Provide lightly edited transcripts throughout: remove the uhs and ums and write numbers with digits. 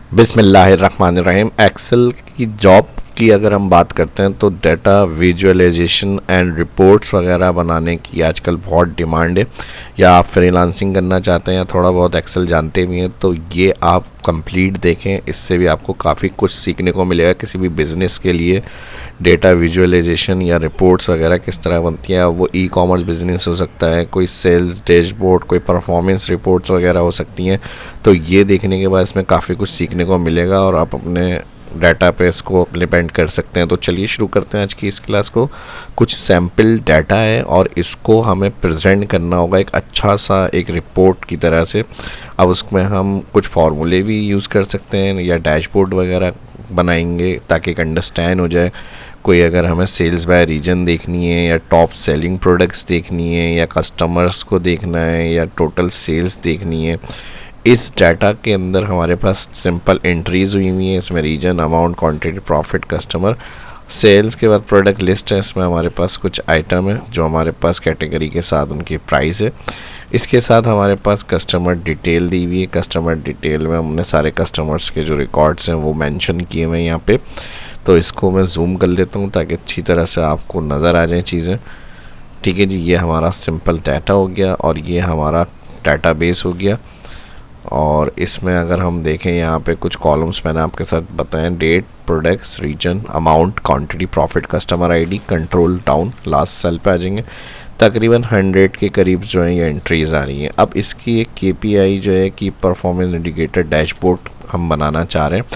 बिस्मिल्लाहिर्रहमानिर्रहीम। एक्सेल की जॉब की अगर हम बात करते हैं तो डाटा विजुअलाइजेशन एंड रिपोर्ट्स वगैरह बनाने की आजकल बहुत डिमांड है। या आप फ्रीलांसिंग करना चाहते हैं या थोड़ा बहुत एक्सेल जानते भी हैं तो ये आप कंप्लीट देखें, इससे भी आपको काफ़ी कुछ सीखने को मिलेगा। किसी भी बिज़नेस के लिए डेटा विजुअलाइजेशन या रिपोर्ट्स वगैरह किस तरह बनती हैं, वो ई कॉमर्स बिजनेस हो सकता है, कोई सेल्स डैशबोर्ड, कोई परफॉर्मेंस रिपोर्ट्स वगैरह हो सकती हैं। तो ये देखने के बाद इसमें काफ़ी कुछ सीखने को मिलेगा और आप अपने डाटा पे इसको इम्प्लीमेंट कर सकते हैं। तो चलिए शुरू करते हैं आज की इस क्लास को। कुछ सैम्पल डाटा है और इसको हमें प्रेजेंट करना होगा एक अच्छा सा एक रिपोर्ट की तरह से। अब उसमें हम कुछ फार्मूले भी यूज़ कर सकते हैं या डैशबोर्ड वगैरह बनाएंगे ताकि एक अंडरस्टैंड हो जाए। कोई अगर हमें सेल्स बाय रीजन देखनी है या टॉप सेलिंग प्रोडक्ट्स देखनी है या कस्टमर्स को देखना है या टोटल सेल्स देखनी है, इस डाटा के अंदर हमारे पास सिंपल एंट्रीज हुई हुई है। इसमें region, amount, quantity, profit, customer, sales के बाद प्रोडक्ट लिस्ट है। इसमें हमारे पास कुछ आइटम है जो हमारे पास कैटेगरी के साथ उनकी प्राइस है। इसके साथ हमारे पास कस्टमर डिटेल दी हुई है। कस्टमर डिटेल में हमने सारे कस्टमर्स के जो रिकॉर्ड्स हैं वो मेंशन किए हुए हैं यहाँ पे। तो इसको मैं जूम कर लेता हूँ ताकि अच्छी तरह से आपको नज़र आ जाए चीज़ें। ठीक है जी, ये हमारा सिंपल डाटा हो गया और ये हमारा डाटाबेस हो गया। और इसमें अगर हम देखें यहाँ पे कुछ कॉलम्स मैंने आपके साथ बताएं, date, products, region, amount, quantity, profit, customer ID, control down, last cell पे आ जाएंगे। तकरीबन 100 के करीब जो है ये एंट्रीज आ रही हैं। अब इसकी एक केपीआई जो है कि परफॉर्मेंस इंडिकेटर डैशबोर्ड हम बनाना चाह रहे हैं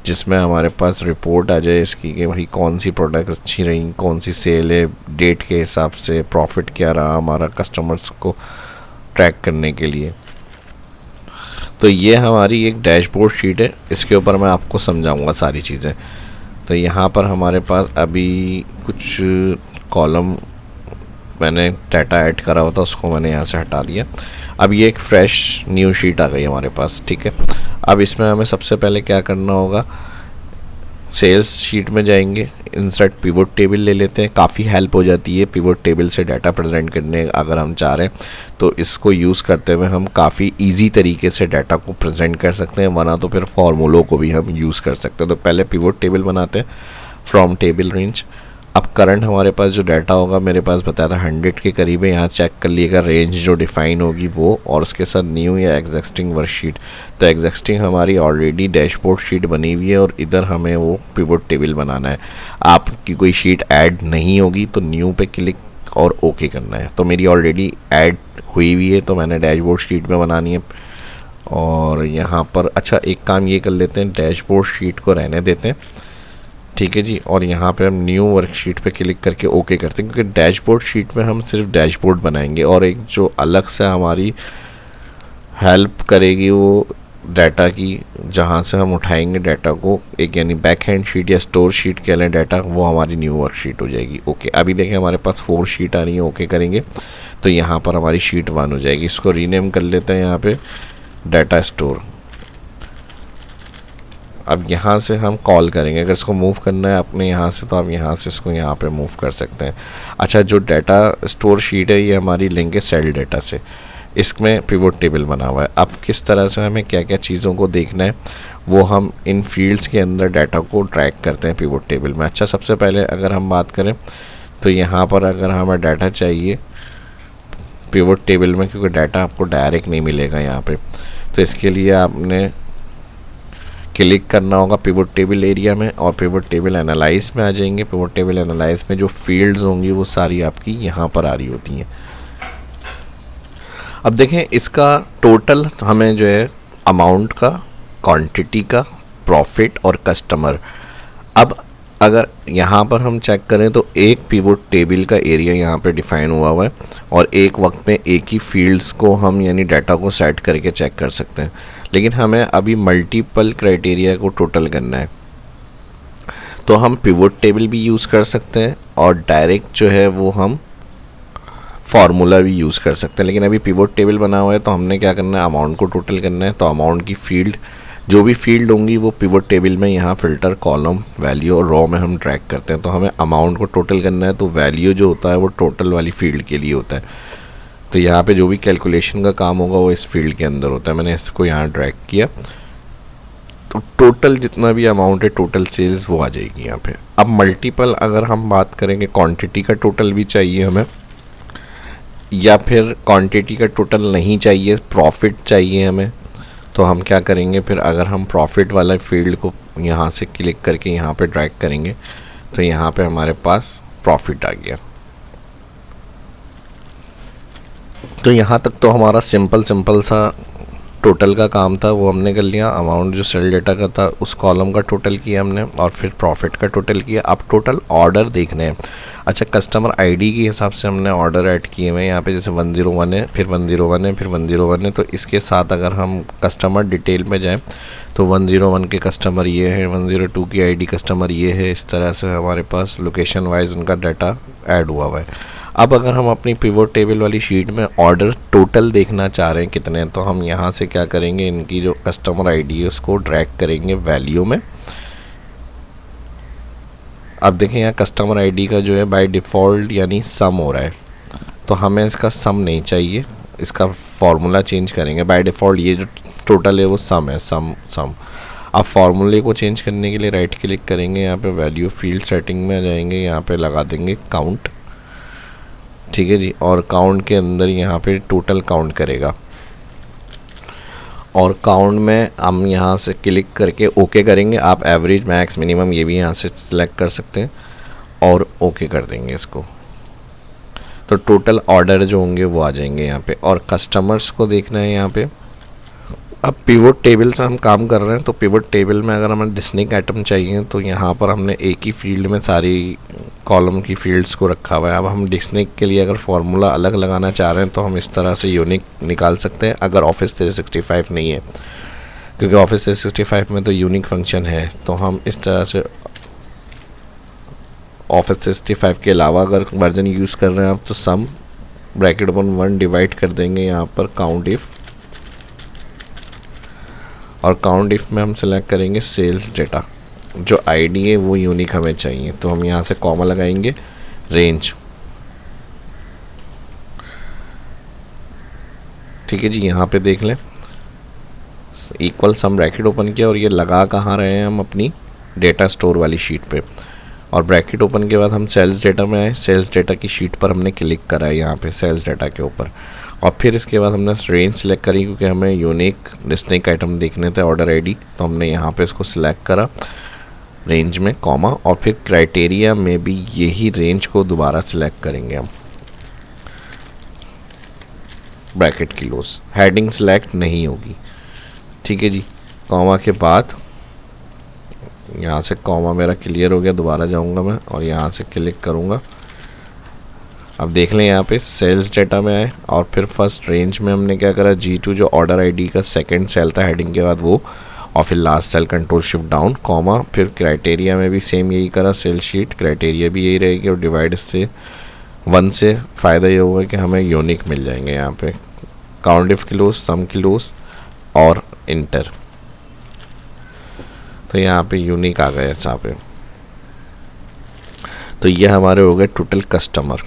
जिसमें हमारे पास रिपोर्ट आ जाए इसकी कि भाई कौन सी प्रोडक्ट अच्छी रही, कौन सी सेल है, डेट के हिसाब से प्रॉफिट क्या रहा हमारा कस्टमर्स को ट्रैक करने के लिए। तो ये हमारी एक डैशबोर्ड शीट है, इसके ऊपर मैं आपको समझाऊंगा सारी चीज़ें। तो यहाँ पर हमारे पास अभी कुछ कॉलम मैंने डाटा ऐड करा हुआ था, उसको मैंने यहाँ से हटा दिया। अब ये एक फ्रेश न्यू शीट आ गई हमारे पास। ठीक है, अब इसमें हमें सबसे पहले क्या करना होगा, सेल्स शीट में जाएंगे, इंसर्ट पिवट टेबल ले लेते हैं। काफ़ी हेल्प हो जाती है पिवट टेबल से डाटा प्रेजेंट करने अगर हम चाह रहे हैं तो इसको यूज़ करते हुए हम काफ़ी इजी तरीके से डाटा को प्रेजेंट कर सकते हैं, वरना तो फिर फॉर्मूलों को भी हम यूज़ कर सकते हैं। तो पहले पिवट टेबल बनाते हैं फ्रॉम टेबल रेंज। अब करंट हमारे पास जो डाटा होगा मेरे पास बताया था 100 के करीब है, यहाँ चेक कर लिएगा रेंज जो डिफाइन होगी वो, और उसके साथ न्यू या एग्जिस्टिंग वर्कशीट। तो एग्जिस्टिंग हमारी ऑलरेडी डैशबोर्ड शीट बनी हुई है और इधर हमें वो पिवट टेबल बनाना है। आपकी कोई शीट ऐड नहीं होगी तो न्यू पे क्लिक और ओके करना है। तो मेरी ऑलरेडी ऐड हुई हुई है तो मैंने डैशबोर्ड शीट में बनानी है। और यहाँ पर अच्छा एक काम ये कर लेते हैं, डैशबोर्ड शीट को रहने देते हैं। ठीक है जी, और यहाँ पे हम न्यू वर्कशीट पे क्लिक करके ओके करते हैं क्योंकि डैशबोर्ड शीट में हम सिर्फ डैशबोर्ड बनाएंगे और एक जो अलग से हमारी हेल्प करेगी वो डाटा की, जहाँ से हम उठाएंगे डाटा को, एक यानी बैक हैंड शीट या स्टोर शीट कह लें डाटा, वो हमारी न्यू वर्कशीट हो जाएगी। ओके, अभी देखें हमारे पास 4 शीट आ रही है। ओके करेंगे तो यहाँ पर हमारी शीट 1 हो जाएगी। इसको रीनेम कर लेते हैं यहाँ पे डाटा स्टोर। अब यहाँ से हम कॉल करेंगे, अगर इसको मूव करना है अपने यहाँ से तो आप यहाँ से इसको यहाँ पे मूव कर सकते हैं। अच्छा, जो डाटा स्टोर शीट है ये हमारी लिंक है सेल डाटा से, इसमें पिवट टेबल बना हुआ है। अब किस तरह से हमें क्या क्या चीज़ों को देखना है वो हम इन फील्ड्स के अंदर डाटा को ट्रैक करते हैं पिवट टेबल में। अच्छा, सबसे पहले अगर हम बात करें तो यहाँ पर अगर हमें डाटा चाहिए पिवट टेबल में, क्योंकि डाटा आपको डायरेक्ट नहीं मिलेगा यहाँ पे, तो इसके लिए आपने क्लिक करना होगा पिवट टेबल एरिया में और पिवट टेबल एनालाइज में आ जाएंगे। पिवट टेबल एनालाइज में जो फील्ड्स होंगी वो सारी आपकी यहाँ पर आ रही होती हैं। अब देखें इसका टोटल हमें जो है अमाउंट का, क्वांटिटी का, प्रॉफिट और कस्टमर। अब अगर यहाँ पर हम चेक करें तो एक पिवट टेबल का एरिया यहाँ पे डिफाइन हुआ है और एक वक्त में एक ही फील्ड्स को हम यानी डाटा को सेट करके चेक कर सकते हैं, लेकिन हमें अभी मल्टीपल क्राइटेरिया को टोटल करना है तो हम पिवट टेबल भी यूज़ कर सकते हैं और डायरेक्ट जो है वो हम फार्मूला भी यूज़ कर सकते हैं। लेकिन अभी पिवट टेबल बना हुआ है तो हमने क्या करना है, अमाउंट को टोटल करना है। तो अमाउंट की फील्ड जो भी फील्ड होंगी वो पिवट टेबल में यहाँ फिल्टर, कॉलम, वैल्यू और रॉ में हम ट्रैक करते हैं। तो हमें अमाउंट को टोटल करना है तो वैल्यू जो होता है वो टोटल वाली फील्ड के लिए होता है। तो यहाँ पे जो भी कैलकुलेशन का काम होगा वो इस फील्ड के अंदर होता है। मैंने इसको यहाँ ड्रैग किया तो टोटल जितना भी अमाउंट है टोटल सेल्स वो आ जाएगी यहाँ पे। अब मल्टीपल अगर हम बात करेंगे क्वांटिटी का टोटल भी चाहिए हमें, या फिर क्वांटिटी का टोटल नहीं चाहिए, प्रॉफिट चाहिए हमें, तो हम क्या करेंगे फिर, अगर हम प्रॉफिट वाला फील्ड को यहाँ से क्लिक करके यहाँ पे ड्रैग करेंगे तो यहाँ पे हमारे पास प्रॉफिट आ गया। तो यहाँ तक तो हमारा सिंपल सा टोटल का काम था वो हमने कर लिया। अमाउंट जो सेल डेटा का था उस कॉलम का टोटल किया हमने और फिर प्रॉफिट का टोटल किया। अब टोटल ऑर्डर देखने हैं। अच्छा, कस्टमर आईडी के हिसाब से हमने ऑर्डर ऐड किए हुए हैं यहाँ पे, जैसे 101 है, फिर 101 है, फिर 101 है। तो इसके साथ अगर हम कस्टमर डिटेल में जाएं तो 101 के कस्टमर ये है, 102 की आईडी कस्टमर ये है। इस तरह से हमारे पास लोकेशन वाइज उनका डाटा ऐड हुआ है। अब अगर हम अपनी पिवोट टेबल वाली शीट में ऑर्डर टोटल देखना चाह रहे हैं कितने हैं, तो हम यहाँ से क्या करेंगे, इनकी जो कस्टमर आईडी है उसको ड्रैग करेंगे वैल्यू में। अब देखें यहाँ कस्टमर आईडी का जो है बाय डिफ़ॉल्ट यानी सम हो रहा है, तो हमें इसका सम नहीं चाहिए, इसका फॉर्मूला चेंज करेंगे। बाय डिफ़ॉल्ट ये जो टोटल है वो सम है, सम। अब फार्मूले को चेंज करने के लिए राइट क्लिक करेंगे, यहाँ पे वैल्यू फील्ड सेटिंग में जाएंगे, यहाँ पे लगा देंगे काउंट, ठीक है जी। और काउंट के अंदर यहाँ पे टोटल काउंट करेगा और काउंट में हम यहाँ से क्लिक करके ओके करेंगे। आप एवरेज, मैक्स, मिनिमम ये भी यहाँ से सिलेक्ट कर सकते हैं और ओके कर देंगे इसको, तो टोटल ऑर्डर जो होंगे वो आ जाएंगे यहाँ पे। और कस्टमर्स को देखना है यहाँ पे। अब पिवोट टेबल से हम काम कर रहे हैं, तो पिवोट टेबल में अगर हमें डिस्टिंक्ट आइटम चाहिए तो यहाँ पर हमने एक ही फील्ड में सारी कॉलम की फील्ड्स को रखा हुआ है। अब हम डिस्टिंक्ट के लिए अगर फार्मूला अलग लगाना चाह रहे हैं तो हम इस तरह से यूनिक निकाल सकते हैं, अगर ऑफिस 365 नहीं है, क्योंकि ऑफिस 365 में तो यूनिक फंक्शन है। तो हम इस तरह से ऑफिस 365 के अलावा अगर वर्जन यूज़ कर रहे हैं आप, तो सम ब्रैकेट 1 डिवाइड कर देंगे यहाँ पर काउंट इफ़, और काउंट इफ़ में हम सेलेक्ट करेंगे सेल्स डेटा। जो आईडी है वो यूनिक हमें चाहिए, तो हम यहाँ से कॉमा लगाएंगे, रेंज, ठीक है जी। यहाँ पे देख लें इक्वल सम ब्रैकेट ओपन किया और ये लगा कहाँ रहे हैं हम, अपनी डेटा स्टोर वाली शीट पे। और ब्रैकेट ओपन के बाद हम सेल्स डेटा में आए, सेल्स डेटा की शीट पर हमने क्लिक करा है यहाँ पे सेल्स डेटा के ऊपर, और फिर इसके बाद हमने रेंज सेलेक्ट करी, क्योंकि हमें यूनिक डिस्टिंक्ट आइटम देखने थे ऑर्डर आईडी, तो हमने यहाँ पे इसको सिलेक्ट करा रेंज में कॉमा, और फिर क्राइटेरिया में भी यही रेंज को दोबारा सिलेक्ट करेंगे हम, ब्रैकेट क्लोज, हेडिंग सिलेक्ट नहीं होगी, ठीक है जी। कॉमा के बाद यहाँ से कॉमा मेरा क्लियर हो गया, दोबारा जाऊँगा मैं और यहाँ से क्लिक करूँगा। अब देख लें यहाँ पे सेल्स डेटा में आए और फिर फर्स्ट रेंज में हमने क्या करा, G2 जो ऑर्डर आईडी का सेकंड सेल था हेडिंग के बाद वो, और फिर last cell control shift down comma, फिर क्राइटेरिया में भी सेम यही करा, सेल शीट क्राइटेरिया भी यही रहेगी, और डिवाइड से 1 से फ़ायदा ये होगा कि हमें यूनिक मिल जाएंगे यहाँ पे, count if close, sum close और इंटर, तो यहाँ पे यूनिक आ गया यहाँ पे। तो ये हमारे हो गए टोटल कस्टमर,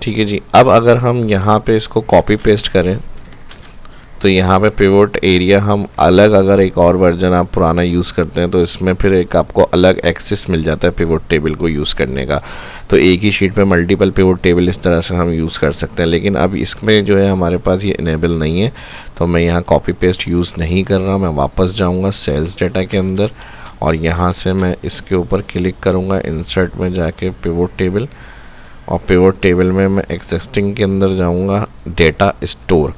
ठीक है जी। अब अगर हम यहाँ पे इसको कॉपी पेस्ट करें तो यहाँ पे पिवोट एरिया हम अलग, अगर एक और वर्जन आप पुराना यूज़ करते हैं तो इसमें फिर एक आपको अलग एक्सेस मिल जाता है पिवोट टेबल को यूज़ करने का। तो एक ही शीट पे मल्टीपल पिवोट टेबल इस तरह से हम यूज़ कर सकते हैं, लेकिन अब इसमें जो है हमारे पास ये इनेबल नहीं है, तो मैं यहाँ कॉपी पेस्ट यूज़ नहीं कर रहा। मैं वापस जाऊँगा सेल्स डेटा के अंदर और यहाँ से मैं इसके ऊपर क्लिक करूँगा, इंसर्ट में जाके पिवोट टेबल, और पिवोट टेबल में मैं एग्जिस्टिंग के अंदर जाऊँगा डेटा स्टोर,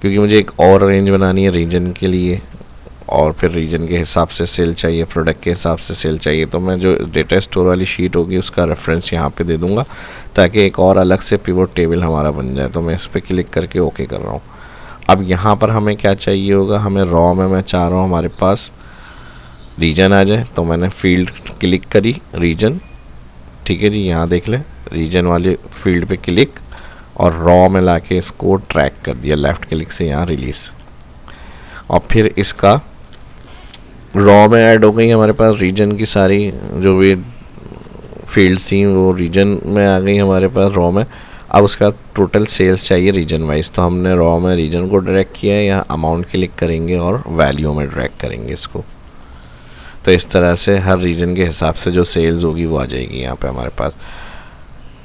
क्योंकि मुझे एक और रेंज बनानी है रीजन के लिए, और फिर रीजन के हिसाब से सेल चाहिए, प्रोडक्ट के हिसाब से सेल चाहिए। तो मैं जो डेटा स्टोर वाली शीट होगी उसका रेफरेंस यहाँ पे दे दूँगा ताकि एक और अलग से पिवोट टेबल हमारा बन जाए। तो मैं इस पर क्लिक करके ओके कर रहा हूँ। अब यहाँ पर हमें क्या चाहिए होगा, हमें रॉ में मैं चाह रहा हूँ हमारे पास रीजन आ जाए, तो मैंने फील्ड क्लिक करी रीजन, ठीक है जी। यहाँ देख लें रीजन वाले फील्ड पे क्लिक और रॉ में लाके इसको ट्रैक कर दिया लेफ़्ट क्लिक से, यहाँ रिलीज़, और फिर इसका रॉ में ऐड हो गई हमारे पास रीजन की सारी जो भी फील्ड थी वो रीजन में आ गई हमारे पास रॉ में। अब उसके बाद टोटल सेल्स चाहिए रीजन वाइज, तो हमने रॉ में रीजन को ड्रैग किया है, या अमाउंट क्लिक करेंगे और वैल्यू में ड्रैग करेंगे इसको। तो इस तरह से हर रीजन के हिसाब से जो सेल्स होगी वो आ जाएगी यहाँ पे हमारे पास।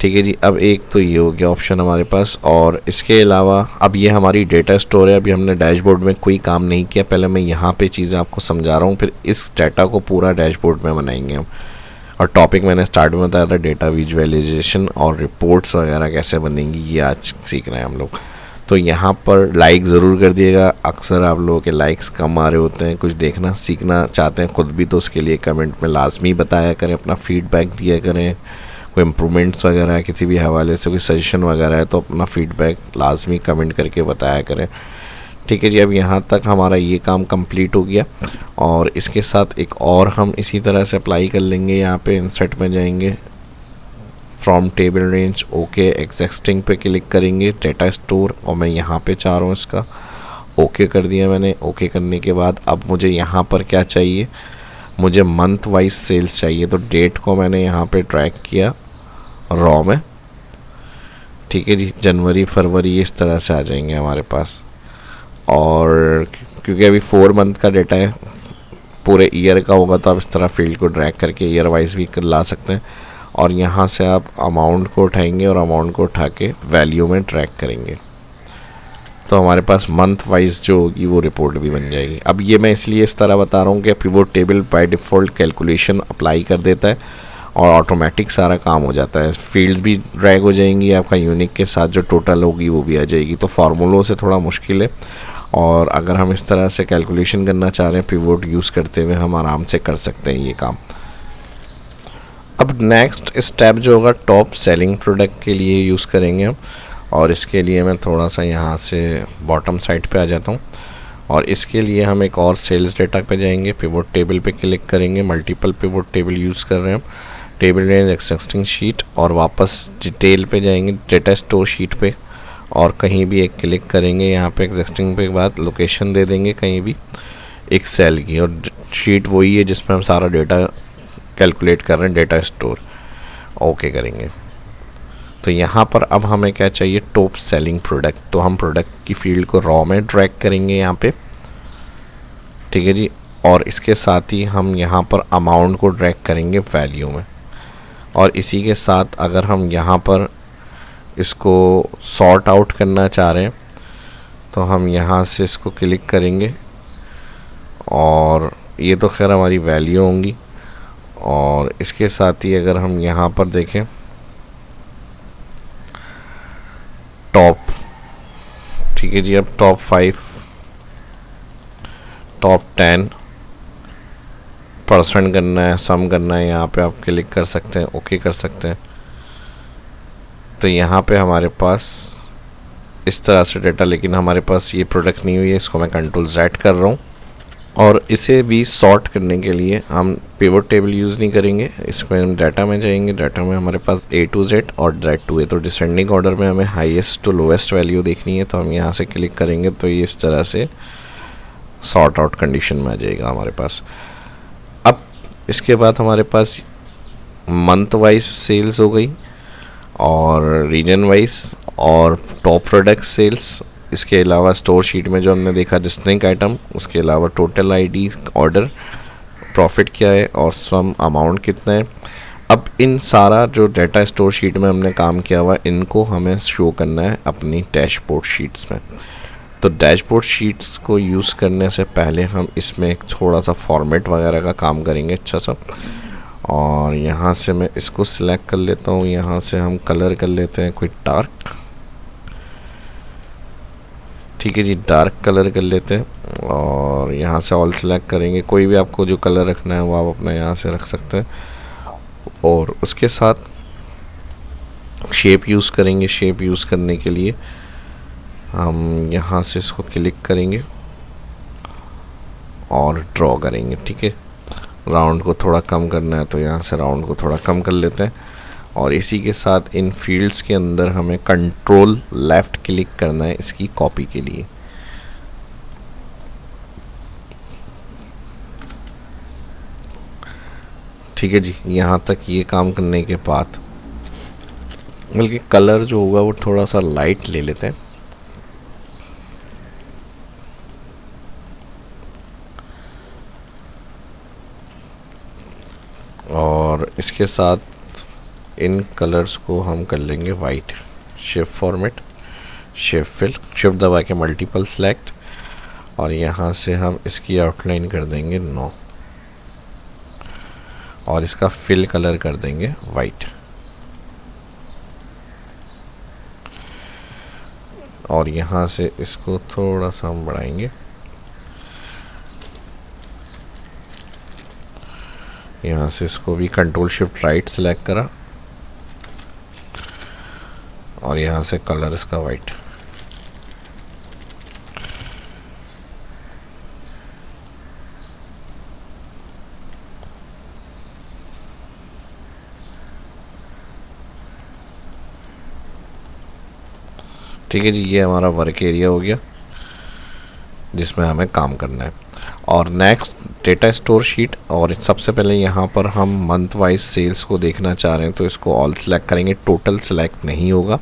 ठीक है जी, अब एक तो ये हो गया ऑप्शन हमारे पास। और इसके अलावा अब ये हमारी डेटा स्टोर है, अभी हमने डैशबोर्ड में कोई काम नहीं किया, पहले मैं यहाँ पे चीज़ें आपको समझा रहा हूँ, फिर इस डाटा को पूरा डैशबोर्ड में बनाएंगे हम। और टॉपिक मैंने स्टार्ट में बताया था डेटा विजुअलाइजेशन और रिपोर्ट्स वगैरह कैसे बनेंगी, ये आज सीख रहे हैं हम लोग। तो यहाँ पर लाइक ज़रूर कर दिएगा, अक्सर आप लोगों के लाइक्स कम आ रहे होते हैं, कुछ देखना सीखना चाहते हैं खुद भी, तो उसके लिए कमेंट में लाजमी बताया करें, अपना फीडबैक दिया करें। कोई इम्प्रूवमेंट्स वगैरह है किसी भी हवाले से, कोई सजेशन वगैरह है, तो अपना फीडबैक लाजमी कमेंट करके बताया करें। ठीक है जी, अब यहाँ तक हमारा ये काम कंप्लीट हो गया। और इसके साथ एक और हम इसी तरह से अप्लाई कर लेंगे। यहाँ पे इंसर्ट में जाएंगे, from table range, okay existing पे क्लिक करेंगे, डेटा स्टोर, और मैं यहाँ पे चाह रहा हूँ इसका ओके कर दिया मैंने। ओके करने के बाद अब मुझे यहाँ पर क्या चाहिए, मुझे मंथ वाइज सेल्स चाहिए, तो डेट को मैंने यहाँ पे ट्रैक किया रॉ में। ठीक है जी, जनवरी फरवरी इस तरह से आ जाएंगे हमारे पास। और क्योंकि अभी 4 मंथ का डेटा है, पूरे ईयर का होगा तो आप इस तरह फील्ड को ड्रैग करके ईयर वाइज भी ला सकते हैं। और यहाँ से आप अमाउंट को उठाएंगे और अमाउंट को उठा के वैल्यू में ट्रैक करेंगे, तो हमारे पास मंथ वाइज जो होगी वो रिपोर्ट भी बन जाएगी। अब ये मैं इसलिए इस तरह बता रहा हूँ कि pivot table by default calculation apply कर देता है और ऑटोमेटिक सारा काम हो जाता है। फील्ड भी ड्रैग हो जाएंगी, आपका यूनिक के साथ जो टोटल होगी वो भी आ जाएगी। तो फार्मूलों से थोड़ा मुश्किल है, और अगर हम इस तरह से कैलकुलेशन करना चाह रहे हैं पिवोट यूज़ करते हुए, हम आराम से कर सकते हैं ये काम। अब नेक्स्ट स्टेप जो होगा टॉप सेलिंग प्रोडक्ट के लिए यूज़ करेंगे हम। और इसके लिए मैं थोड़ा सा यहाँ से बॉटम साइड पे आ जाता हूँ, और इसके लिए हम एक और सेल्स डेटा पे जाएंगे, पिवोट टेबल पे क्लिक करेंगे, मल्टीपल पिवोट टेबल यूज़ कर रहे हैं हम, टेबल रेंज एक्सिस्टिंग शीट, और वापस डिटेल पे जाएंगे, डेटा स्टोर शीट पे, और कहीं भी एक क्लिक करेंगे, यहाँ पे एक्सिस्टिंग पे के बाद लोकेशन दे देंगे कहीं भी एक सेल की, और शीट वही है जिसमें हम सारा डेटा कैलकुलेट कर रहे हैं, डेटा स्टोर। ओके करेंगे। तो यहाँ पर अब हमें क्या चाहिए, टॉप सेलिंग प्रोडक्ट, तो हम प्रोडक्ट की फील्ड को रॉ में ड्रैग करेंगे यहाँ पे। ठीक है जी, और इसके साथ ही हम यहाँ पर अमाउंट को ड्रैग करेंगे वैल्यू में। और इसी के साथ अगर हम यहाँ पर इसको सॉर्ट आउट करना चाह रहे हैं तो हम यहाँ से इसको क्लिक करेंगे, और ये तो खैर हमारी वैल्यू होंगी। और इसके साथ ही अगर हम यहाँ पर देखें टॉप, ठीक है जी, अब टॉप 5 टॉप 10% करना है, सम करना है, यहाँ पे आप क्लिक कर सकते हैं, ओके कर सकते हैं। तो यहाँ पे हमारे पास इस तरह से डेटा, लेकिन हमारे पास ये प्रोडक्ट नहीं हुई है, इसको मैं कंट्रोल Z कर रहा हूँ। और इसे भी सॉर्ट करने के लिए हम पिवोट टेबल यूज़ नहीं करेंगे, इसमें हम डाटा में जाएंगे, डाटा में हमारे पास A to Z और Z to A, तो डिसेंडिंग ऑर्डर में हमें हाईएस्ट टू लोवेस्ट वैल्यू देखनी है, तो हम यहाँ से क्लिक करेंगे तो ये इस तरह से सॉर्ट आउट कंडीशन में आ जाएगा हमारे पास। अब इसके बाद हमारे पास मंथ वाइज सेल्स हो गई, और रीजन वाइज, और टॉप प्रोडक्ट सेल्स। इसके अलावा स्टोर शीट में जो हमने देखा डिस्टिंक्ट आइटम, उसके अलावा टोटल आईडी, ऑर्डर, प्रॉफिट क्या है, और सम अमाउंट कितना है। अब इन सारा जो डाटा स्टोर शीट में हमने काम किया हुआ, इनको हमें शो करना है अपनी डैशबोर्ड शीट्स में। तो डैशबोर्ड शीट्स को यूज़ करने से पहले हम इसमें एक थोड़ा सा फॉर्मेट वगैरह का काम करेंगे अच्छा सा। और यहाँ से मैं इसको सिलेक्ट कर लेता हूँ, यहाँ से हम कलर कर लेते हैं कोई डार्क, ठीक है जी, डार्क कलर कर लेते हैं। और यहाँ से ऑल सेलेक्ट करेंगे, कोई भी आपको जो कलर रखना है वो आप अपना यहाँ से रख सकते हैं। और उसके साथ शेप यूज़ करेंगे, शेप यूज़ करने के लिए हम यहाँ से इसको क्लिक करेंगे और ड्रॉ करेंगे। ठीक है, राउंड को थोड़ा कम करना है तो यहाँ से राउंड को थोड़ा कम कर लेते हैं। और इसी के साथ इन फील्ड्स के अंदर हमें कंट्रोल लेफ़्ट क्लिक करना है इसकी कॉपी के लिए। ठीक है जी, यहाँ तक ये काम करने के बाद बल्कि कलर जो होगा वो थोड़ा सा लाइट ले लेते हैं। और इसके साथ इन कलर्स को हम कर लेंगे white. Shift format, shift fill, shift दबा के मल्टीपल सेलेक्ट, और यहाँ से हम इसकी आउटलाइन कर देंगे 9 और इसका फिल कलर कर देंगे वाइट। और यहाँ से इसको थोड़ा सा हम बढ़ाएंगे, यहाँ से इसको भी कंट्रोल शिफ्ट राइट सेलेक्ट करा और यहाँ से कलर इसका वाइट। ठीक है जी, ये हमारा वर्क एरिया हो गया जिसमें हमें काम करना है। और नेक्स्ट डेटा स्टोर शीट। और सबसे पहले यहाँ पर हम मंथ वाइज सेल्स को देखना चाह रहे हैं तो इसको ऑल सेलेक्ट करेंगे, टोटल सेलेक्ट नहीं होगा।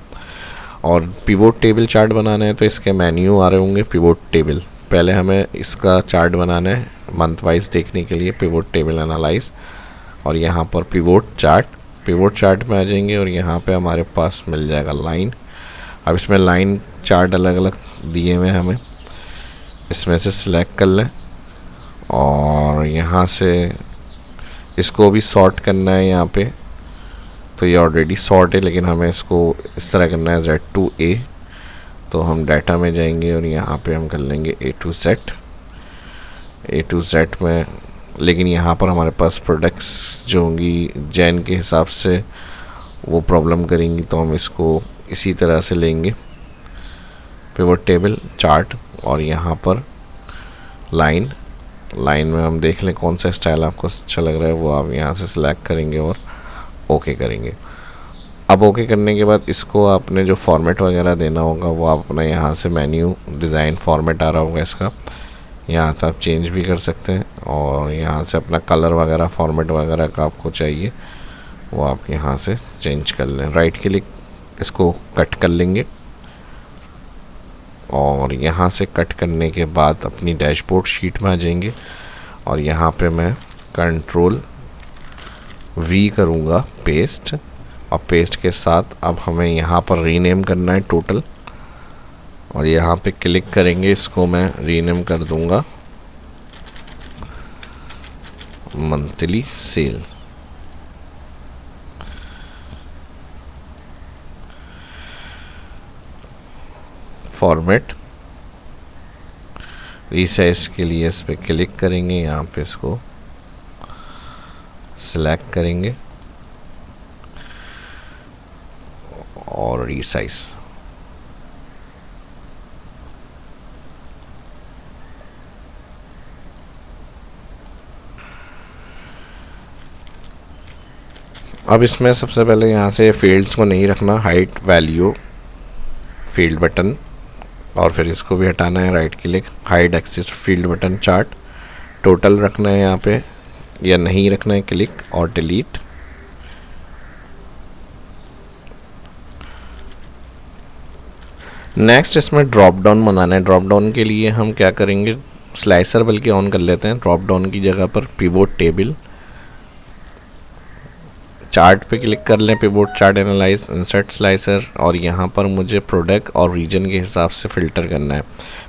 और पिवोट टेबल चार्ट बनाना है तो इसके मेन्यू आ रहे होंगे पिवोट टेबल। पहले हमें इसका चार्ट बनाना है मंथ वाइज देखने के लिए, पिवोट टेबल एनालाइज। और यहाँ पर पिवोट चार्ट में आ जाएंगे और यहाँ पे हमारे पास मिल जाएगा लाइन। अब इसमें लाइन चार्ट अलग अलग दिए हुए हैं, हमें इसमें से सिलेक्ट कर लें और यहाँ से इसको भी सॉर्ट करना है। यहाँ पे तो ये ऑलरेडी सॉर्ट है, लेकिन हमें इसको इस तरह करना है Z to A। तो हम डाटा में जाएंगे और यहाँ पे हम कर लेंगे A to Z में। लेकिन यहाँ पर हमारे पास प्रोडक्ट्स जो होंगी जैन के हिसाब से वो प्रॉब्लम करेंगी, तो हम इसको इसी तरह से लेंगे पिवट टेबल चार्ट। और यहाँ पर लाइन में हम देख लें कौन सा स्टाइल आपको अच्छा लग रहा है, वो आप यहाँ से सिलेक्ट करेंगे और ओके करेंगे। अब ओके करने के बाद इसको आपने जो फॉर्मेट वगैरह देना होगा वो आप अपना यहाँ से मेन्यू डिज़ाइन फॉर्मेट आ रहा होगा इसका, यहाँ से आप चेंज भी कर सकते हैं। और यहाँ से अपना कलर वगैरह फॉर्मेट वगैरह का आपको चाहिए वो आप यहाँ से चेंज कर लें। राइट क्लिक, इसको कट कर लेंगे और यहाँ से कट करने के बाद अपनी डैशबोर्ड शीट में आ जाएंगे और यहाँ पे मैं कंट्रोल V करूँगा पेस्ट। और पेस्ट के साथ अब हमें यहाँ पर रीनेम करना है टोटल, और यहाँ पे क्लिक करेंगे, इसको मैं रीनेम कर दूँगा मंथली सेल। फॉर्मेट रीसाइज के लिए इस पर क्लिक करेंगे, यहाँ पे इसको सिलेक्ट करेंगे और रीसाइज। अब इसमें सबसे पहले यहाँ से फील्ड्स को नहीं रखना, हाइट वैल्यू फील्ड बटन, और फिर इसको भी हटाना है, right click hide axis field button chart. Total रखना है यहाँ पे या नहीं रखना है, क्लिक और डिलीट। नेक्स्ट इसमें ड्रॉप डाउन बनाना है। ड्रॉप डाउन के लिए हम क्या करेंगे, स्लाइसर बल्कि ऑन कर लेते हैं। ड्रॉप डाउन की जगह पर पिवोट टेबल चार्ट पे क्लिक कर लें, pivot chart analyse, insert slicer, और यहाँ पर मुझे प्रोडक्ट और रीजन के हिसाब से फ़िल्टर करना है।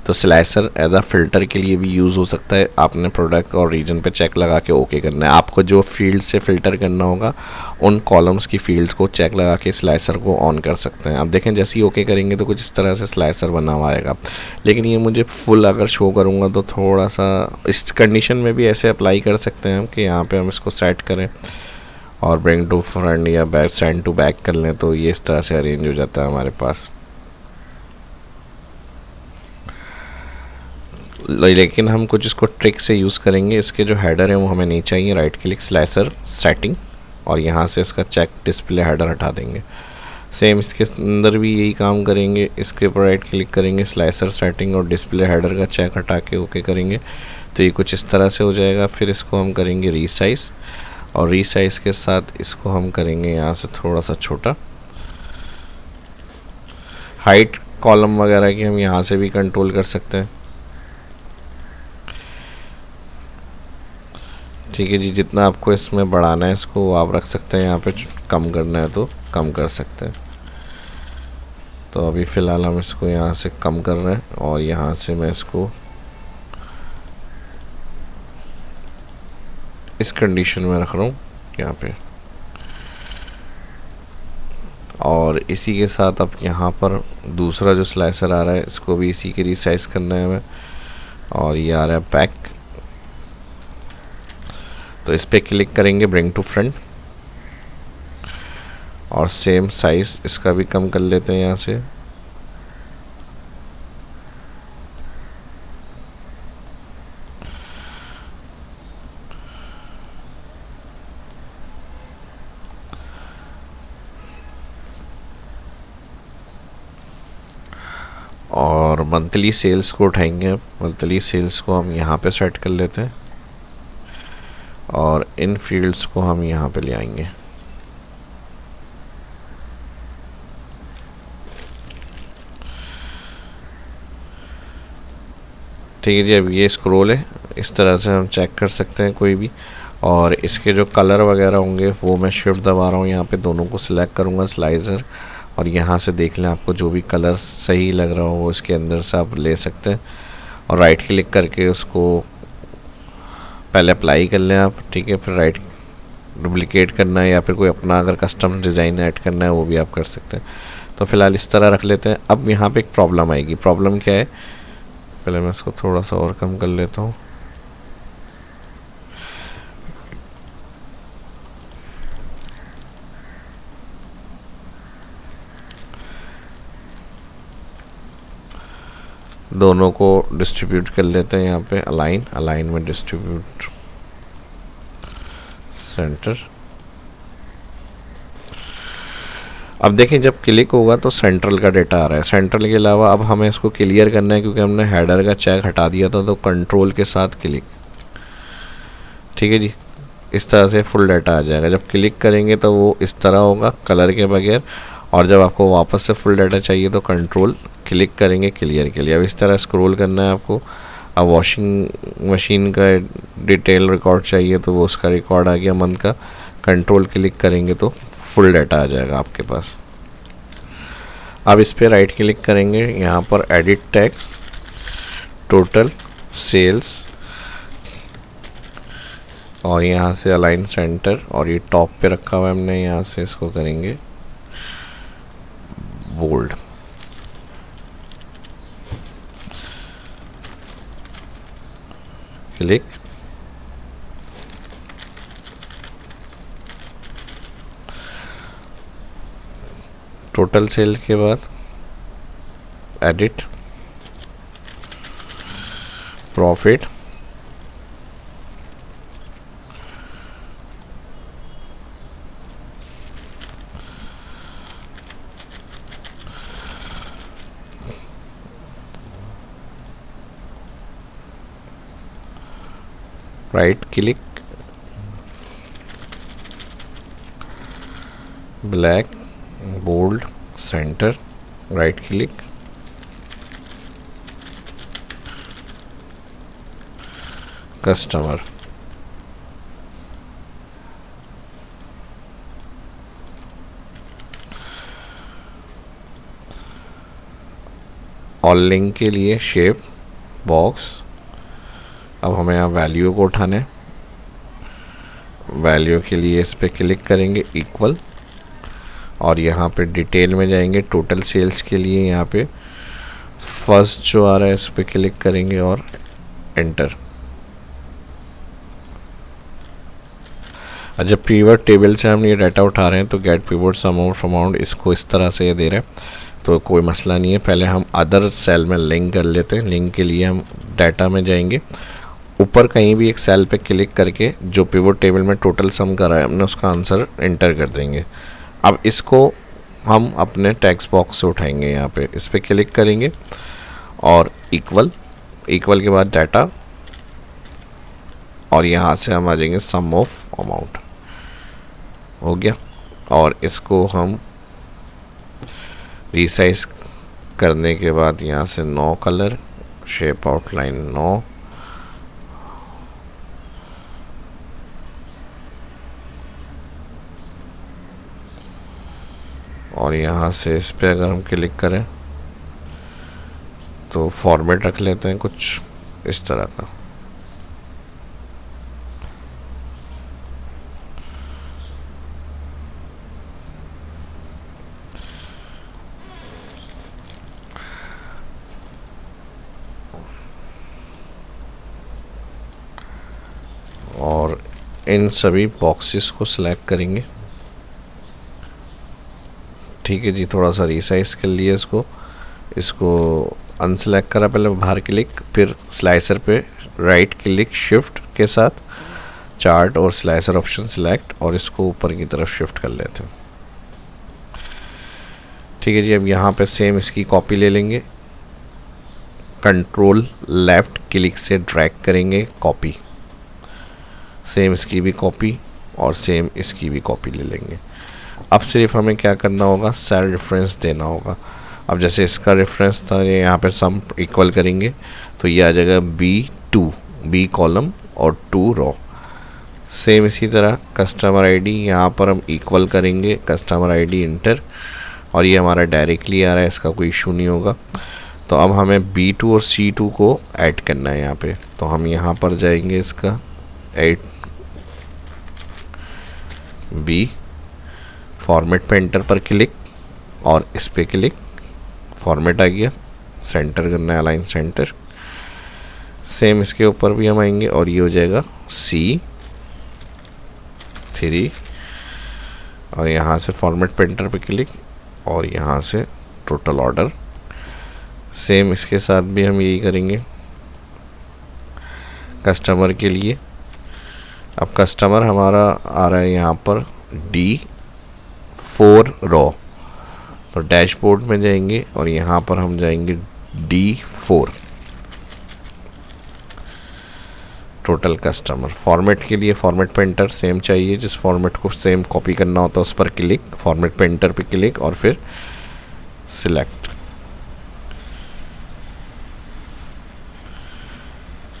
तो स्लाइसर एज अ फ़िल्टर के लिए भी यूज़ हो सकता है। आपने प्रोडक्ट और रीजन पे चेक लगा के ओके करना है। आपको जो फील्ड से फ़िल्टर करना होगा उन कॉलम्स की फील्ड्स को चेक लगा के स्लाइसर को ऑन कर सकते हैं। अब देखें जैसे ही ओके करेंगे तो कुछ इस तरह से स्लाइसर बना हुआ आएगा। लेकिन ये मुझे फुल अगर शो करूँगा तो थोड़ा सा इस कंडीशन में भी ऐसे अप्लाई कर सकते हैं हम कि यहाँ पर हम इसको सेट करें और ब्रिंग टू फ्रंट या बैक सेंड टू बैक कर लें, तो ये इस तरह से अरेंज हो जाता है हमारे पास। लेकिन हम कुछ इसको ट्रिक से यूज़ करेंगे। इसके जो हेडर है वो हमें नहीं चाहिए। राइट क्लिक स्लाइसर सेटिंग और यहाँ से इसका चेक डिस्प्ले हेडर हटा देंगे। सेम इसके अंदर भी यही काम करेंगे। इसके ऊपर राइट क्लिक करेंगे, स्लाइसर सेटिंग और डिस्प्ले हेडर का चेक हटा के ओके करेंगे तो ये कुछ इस तरह से हो जाएगा। फिर इसको हम करेंगे रीसाइज और रीसाइज के साथ इसको हम करेंगे यहाँ से थोड़ा सा छोटा हाइट कॉलम वगैरह की हम यहाँ से भी कंट्रोल कर सकते हैं। ठीक है जी, जितना आपको इसमें बढ़ाना है इसको आप रख सकते हैं, यहाँ पे कम करना है तो कम कर सकते हैं। तो अभी फ़िलहाल हम इसको यहाँ से कम कर रहे हैं और यहाँ से मैं इसको इस कंडीशन में रख रहा हूँ यहाँ पे। और इसी के साथ अब यहाँ पर दूसरा जो स्लाइसर आ रहा है इसको भी इसी के रिसाइज करना है हमें, और ये आ रहा है बैक। तो इस पर क्लिक करेंगे ब्रिंग टू फ्रंट, और सेम साइज इसका भी कम कर लेते हैं यहाँ से। और मंथली सेल्स को उठाएंगे, मंथली सेल्स को हम यहाँ पे सेट कर लेते हैं और इन फील्ड्स को हम यहाँ पे ले आएंगे। ठीक है जी, अब ये स्क्रॉल है, इस तरह से हम चेक कर सकते हैं कोई भी। और इसके जो कलर वगैरह होंगे वो मैं शिफ्ट दबा रहा हूँ, यहाँ पे दोनों को सिलेक्ट करूँगा स्लाइसर, और यहाँ से देख लें आपको जो भी कलर सही लग रहा हो वो इसके अंदर से आप ले सकते हैं। और राइट क्लिक करके उसको पहले अप्लाई कर लें आप। ठीक है, फिर राइट डुप्लिकेट करना है या फिर कोई अपना अगर कस्टम डिज़ाइन ऐड करना है वो भी आप कर सकते हैं। तो फ़िलहाल इस तरह रख लेते हैं। अब यहाँ पे एक प्रॉब्लम आएगी। प्रॉब्लम क्या है, पहले मैं इसको थोड़ा सा और कम कर लेता हूँ। दोनों को डिस्ट्रीब्यूट कर लेते हैं यहाँ पे, अलाइन में डिस्ट्रीब्यूट सेंटर। अब देखें जब क्लिक होगा तो सेंट्रल का डेटा आ रहा है। सेंट्रल के अलावा अब हमें इसको क्लियर करना है क्योंकि हमने हेडर का चेक हटा दिया था, तो कंट्रोल के साथ क्लिक। ठीक है जी, इस तरह से फुल डाटा आ जाएगा। जब क्लिक करेंगे तो वो इस तरह होगा कलर के बगैर, और जब आपको वापस से फुल डाटा चाहिए तो कंट्रोल क्लिक करेंगे क्लियर के लिए। अब इस तरह स्क्रॉल करना है आपको। अब वॉशिंग मशीन का डिटेल रिकॉर्ड चाहिए तो वो उसका रिकॉर्ड आ गया मंथ का, कंट्रोल क्लिक करेंगे तो फुल डाटा आ जाएगा आपके पास। अब इस पर राइट क्लिक करेंगे, यहाँ पर एडिट टैक्स, टोटल सेल्स, और यहाँ से अलाइन सेंटर, और ये टॉप पे रखा हुआ है हमने, यहाँ से इसको करेंगे बोल्ड। क्लिक। टोटल सेल के बाद edit profit, right click, black bold centre, right click, customer. और लिंक के लिए शेप बॉक्स। अब हमें यहाँ वैल्यू को उठाना है। वैल्यू के लिए इस पर क्लिक करेंगे इक्वल, और यहाँ पे डिटेल में जाएंगे टोटल सेल्स के लिए, यहाँ पे फर्स्ट जो आ रहा है इस पर क्लिक करेंगे और एंटर। जब पिवट टेबल से हम ये डाटा उठा रहे हैं तो get pivot sum of amount इसको इस तरह से ये दे रहे हैं, तो कोई मसला नहीं है। पहले हम अदर सेल में लिंक कर लेते हैं। लिंक के लिए हम डाटा में जाएंगे, ऊपर कहीं भी एक सेल पे क्लिक करके जो पिवट टेबल में टोटल सम करा है हमने उसका आंसर एंटर कर देंगे। अब इसको हम अपने टेक्स्ट बॉक्स से उठाएंगे, यहाँ पे इस पर क्लिक करेंगे और इक्वल, इक्वल के बाद डाटा, और यहाँ से हम आ जाएंगे सम ऑफ अमाउंट, हो गया। और इसको हम रिसाइज करने के बाद यहाँ से no colour, shape outline no, और यहाँ से इस पे अगर हम क्लिक करें तो फॉर्मेट रख लेते हैं कुछ इस तरह का। और इन सभी बॉक्सेस को सिलेक्ट करेंगे। ठीक है जी, थोड़ा सा रिसाइज कर लिया इसको अनसेलेक्ट करा पहले बाहर क्लिक, फिर स्लाइसर पे राइट क्लिक शिफ्ट के साथ चार्ट और स्लाइसर ऑप्शन सिलेक्ट, और इसको ऊपर की तरफ शिफ्ट कर लेते हैं। ठीक है जी, अब यहाँ पे सेम इसकी कॉपी ले लेंगे, कंट्रोल लेफ्ट क्लिक से ड्रैग करेंगे कॉपी, सेम इसकी भी कॉपी और सेम इसकी भी कॉपी ले लेंगे। अब सिर्फ हमें क्या करना होगा, सेल रेफरेंस देना होगा। अब जैसे इसका रेफरेंस था, ये यहाँ पे सम इक्वल करेंगे तो ये आ जाएगा B2, B कॉलम और 2 रो। सेम इसी तरह कस्टमर आईडी यहाँ पर हम इक्वल करेंगे, कस्टमर आईडी इंटर, और ये हमारा डायरेक्टली आ रहा है, इसका कोई इशू नहीं होगा। तो अब हमें B2 और C2 को ऐड करना है यहाँ पे, तो हम यहाँ पर जाएंगे, इसका ऐड B, फॉर्मेट पे एंटर पर क्लिक और इस पे क्लिक, फॉर्मेट आ गया, सेंटर करना है, अलाइन सेंटर। सेम इसके ऊपर भी हम आएंगे और ये हो जाएगा C3, और यहाँ से फॉर्मेट पे एंटर पे क्लिक और यहाँ से टोटल ऑर्डर। सेम इसके साथ भी हम यही करेंगे कस्टमर के लिए। अब कस्टमर हमारा आ रहा है यहाँ पर D4 रो, तो डैशबोर्ड में जाएंगे और यहाँ पर हम जाएंगे D4 टोटल कस्टमर। फॉर्मेट के लिए फॉर्मेट पे एंटर सेम चाहिए, जिस फॉर्मेट को सेम कॉपी करना होता है उस पर क्लिक, फॉर्मेट पे एंटर पे क्लिक और फिर सिलेक्ट।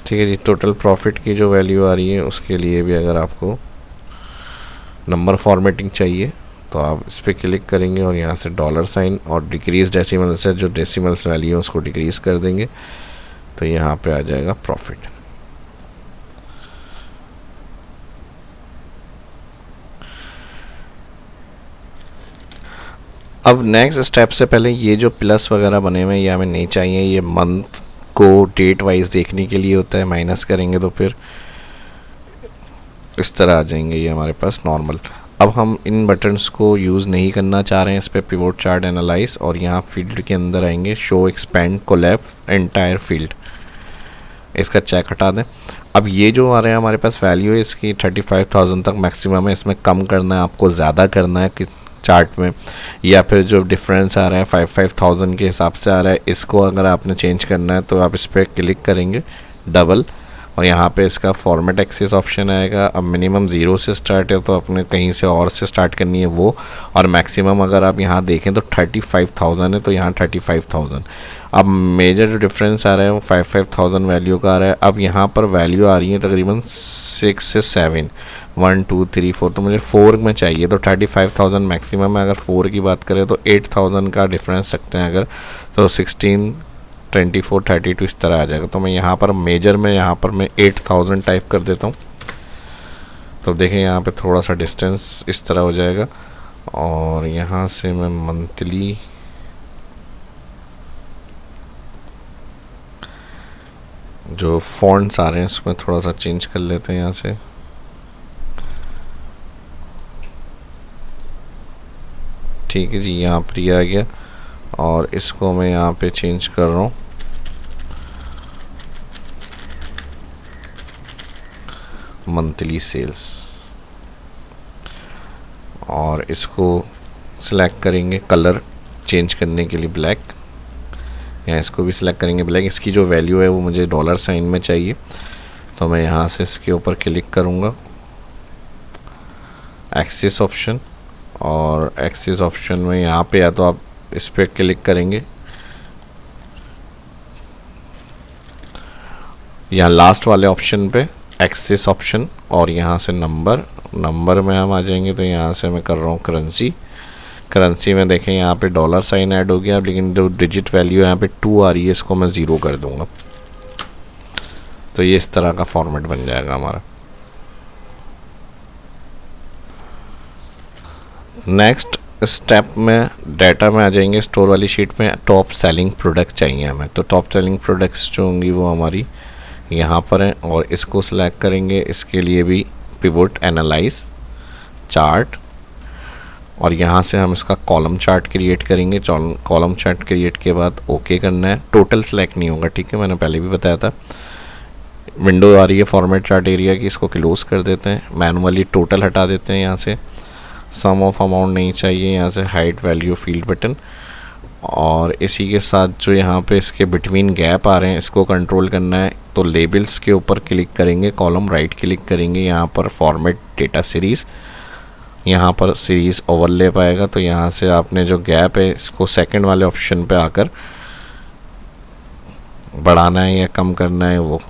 ठीक है जी, टोटल प्रॉफिट की जो वैल्यू आ रही है उसके लिए भी अगर आपको नंबर फॉर्मेटिंग चाहिए तो आप इस पर क्लिक करेंगे और यहाँ से $साइन और डिक्रीज डेसिमल से जो डेसिमल्स वैल्यू है उसको डिक्रीज कर देंगे, तो यहाँ पे आ जाएगा प्रॉफिट। अब नेक्स्ट स्टेप से पहले ये जो प्लस वगैरह बने हुए हैं ये हमें नहीं चाहिए, ये मंथ को डेट वाइज देखने के लिए होता है। माइनस करेंगे तो फिर इस तरह आ जाएंगे ये हमारे पास नॉर्मल। अब हम इन बटन्स को यूज़ नहीं करना चाह रहे हैं, इस पर पिवोट चार्ट एनालाइज और यहाँ फील्ड के अंदर आएंगे show expand collapse entire field, इसका चेक हटा दें। अब ये जो आ रहे हैं हमारे पास वैल्यू है इसकी 35,000 तक मैक्सिमम है, इसमें कम करना है आपको, ज़्यादा करना है कि चार्ट में, या फिर जो डिफरेंस आ रहा है 5,000 के हिसाब से आ रहा है, इसको अगर आपने चेंज करना है तो आप इस पर क्लिक करेंगे डबल और यहाँ पे इसका फॉर्मेट एक्सेस ऑप्शन आएगा। अब मिनिमम 0 से स्टार्ट है तो आपने कहीं से और से स्टार्ट करनी है वो, और मैक्सिमम अगर आप यहाँ देखें तो 35,000 है तो यहाँ 35,000। अब मेजर जो डिफरेंस आ रहा है वो 5,000 वैल्यू का आ रहा है। अब यहाँ पर वैल्यू आ रही है तकरीबन 6 से 7, 1 2 3 4, तो मुझे 4 में चाहिए, तो 35,000 मैक्सिमम है। अगर 4 की बात करें तो 8,000 का डिफरेंस रखते हैं अगर, तो 16 24 32 इस तरह आ जाएगा। तो मैं यहाँ पर मेजर में यहाँ पर मैं 8,000 टाइप कर देता हूँ, तो देखें यहाँ पे थोड़ा सा डिस्टेंस इस तरह हो जाएगा। और यहाँ से मैं मंथली जो फॉन्ट्स आ रहे हैं उसमें थोड़ा सा चेंज कर लेते हैं यहाँ से। ठीक है जी, यहाँ पर ये आ गया और इसको मैं यहाँ पे चेंज कर रहा हूँ मंथली सेल्स, और इसको सिलेक्ट करेंगे कलर चेंज करने के लिए ब्लैक, या इसको भी सिलेक्ट करेंगे ब्लैक। इसकी जो वैल्यू है वो मुझे $साइन में चाहिए, तो मैं यहाँ से इसके ऊपर क्लिक करूँगा एक्सेस ऑप्शन, और एक्सेस ऑप्शन में यहाँ पे या तो आप इस पर क्लिक करेंगे यहाँ लास्ट वाले ऑप्शन पे एक्सेस ऑप्शन, और यहाँ से नंबर में हम आ जाएंगे। तो यहाँ से मैं कर रहा हूँ करेंसी में देखें यहाँ पे डॉलर साइन ऐड हो गया, लेकिन जो डिजिट वैल्यू यहाँ पे 2 आ रही है इसको मैं 0 कर दूंगा। तो ये इस तरह का फॉर्मेट बन जाएगा हमारा। नेक्स्ट स्टेप में डाटा में आ जाएंगे, स्टोर वाली शीट में टॉप सेलिंग प्रोडक्ट चाहिए हमें। तो टॉप सेलिंग प्रोडक्ट्स जो होंगी वो हमारी यहाँ पर हैं, और इसको सिलेक्ट करेंगे। इसके लिए भी पिवट, एनालाइज, चार्ट, और यहाँ से हम इसका कॉलम चार्ट क्रिएट करेंगे। कॉलम चार्ट क्रिएट के बाद ओके करना है। टोटल सेलेक्ट नहीं होगा, ठीक है, मैंने पहले भी बताया था। विंडो आ रही है फॉर्मेट चार्ट एरिया की, इसको क्लोज कर देते हैं। मैनुअली टोटल हटा देते हैं यहाँ से, सम ऑफ अमाउंट नहीं चाहिए, यहाँ से हाइड वैल्यू फील्ड बटन। और इसी के साथ जो यहाँ पे इसके बिटवीन गैप आ रहे हैं इसको कंट्रोल करना है। तो लेबल्स के ऊपर क्लिक करेंगे, कॉलम राइट क्लिक करेंगे, यहाँ पर फॉर्मेट डेटा सीरीज़, यहाँ पर सीरीज़ ओवरलैप आएगा। तो यहाँ से आपने जो गैप है इसको सेकंड वाले ऑप्शन पे आकर बढ़ाना है या कम करना है वो।